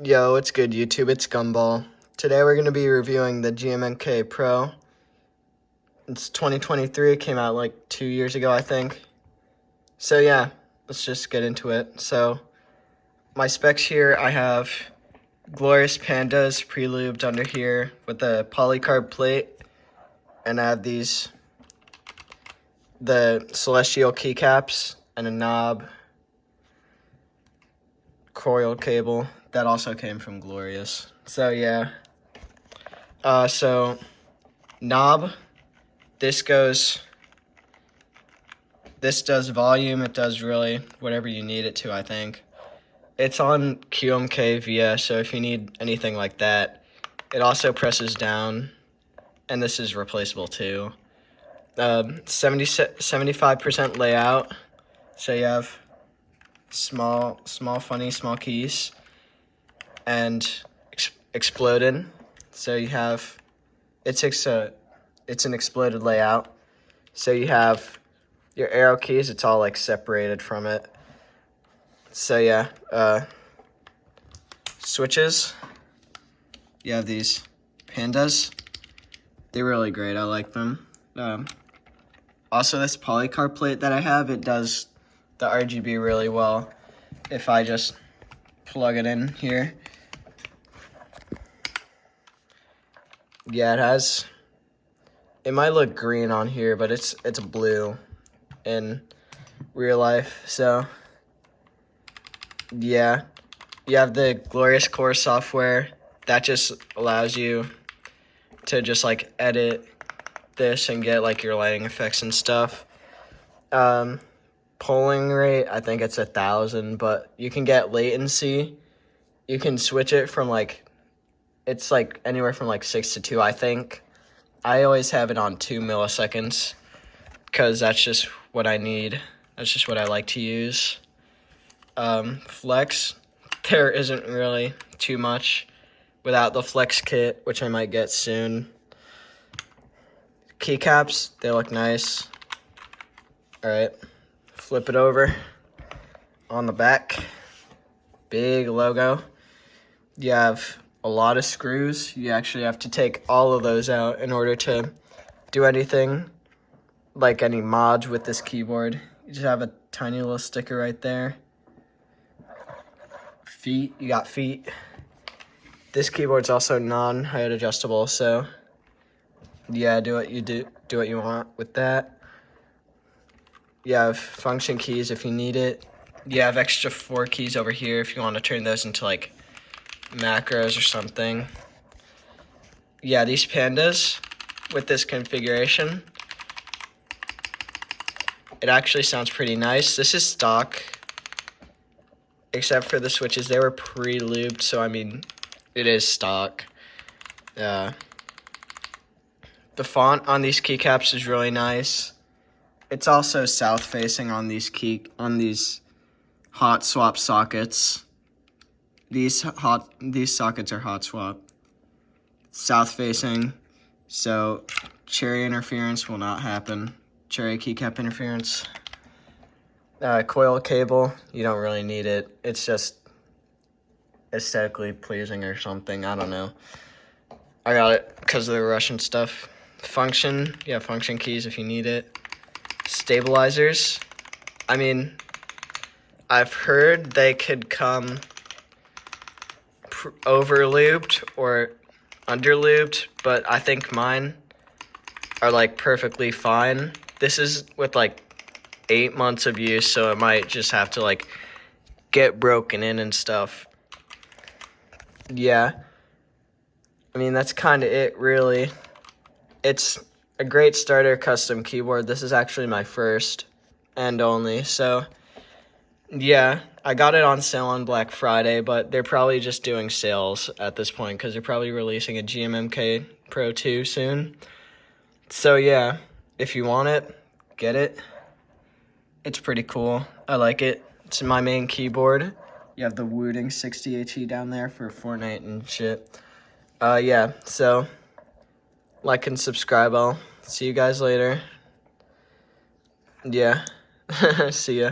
Yo, what's good, YouTube? It's Gumball. Today we're going to be reviewing the Gmmk Pro. It's 2023. It came out like 2 years ago, I think. So yeah, let's just get into it. So my specs here, I have Glorious Pandas pre-lubed under here with a polycarb plate. And I have the Celestial keycaps and a knob, coil cable. That also came from Glorious. So yeah. So knob, this does volume. It does really whatever you need it to, I think. It's on Gmmk via, so if you need anything like that. It also presses down, and this is replaceable too. 75% layout, so you have small keys, and exploded. So you have, it's an exploded layout. So you have your arrow keys, it's all like separated from it. So yeah, switches, you have these Pandas. They're really great, I like them. Also this polycarb plate that I have, it does the RGB really well. If I just plug it in here. Yeah, it might look green on here, but it's blue in real life. So yeah, you have the Glorious Core software that just allows you to just like edit this and get like your lighting effects and stuff. Polling rate, I think it's 1,000, but you can get latency. You can switch it from it's like anywhere from like 6 to 2, I think. I always have it on 2 milliseconds because that's just what I need. That's just what I like to use. Flex, there isn't really too much without the Flex kit, which I might get soon. Keycaps, they look nice. All right, flip it over. On the back, big logo. You have a lot of screws. You actually have to take all of those out in order to do anything, like any mods with this keyboard. You just have a tiny little sticker right there. Feet, you got feet. This keyboard's also non-height adjustable, so yeah, do what you want with that. You have function keys if you need it. You have extra 4 keys over here if you want to turn those into like macros or something. Yeah, these Pandas with this configuration, it actually sounds pretty nice. This is stock, except for the switches. They were pre-lubed, so I mean, it is stock. The font on these keycaps is really nice. It's also south facing on these hot swap sockets. These sockets are hot swap. South facing, so cherry interference will not happen. Cherry keycap interference. Coil cable, you don't really need it. It's just aesthetically pleasing or something. I don't know. I got it because of the Russian stuff. Function, yeah, function keys if you need it. Stabilizers, I mean, I've heard they could come over-lubed or under-lubed, but I think mine are like perfectly fine. This is with like 8 months of use, so it might just have to like get broken in and stuff. Yeah, I mean, that's kind of it, really. It's a great starter custom keyboard. This is actually my first and only, so yeah, I got it on sale on Black Friday, but they're probably just doing sales at this point because they're probably releasing a Gmmk Pro 2 soon. So yeah, if you want it, get it. It's pretty cool. I like it. It's my main keyboard. You have the Wooting 60HE down there for Fortnite and shit. Yeah, so like and subscribe. I'll see you guys later. Yeah, see ya.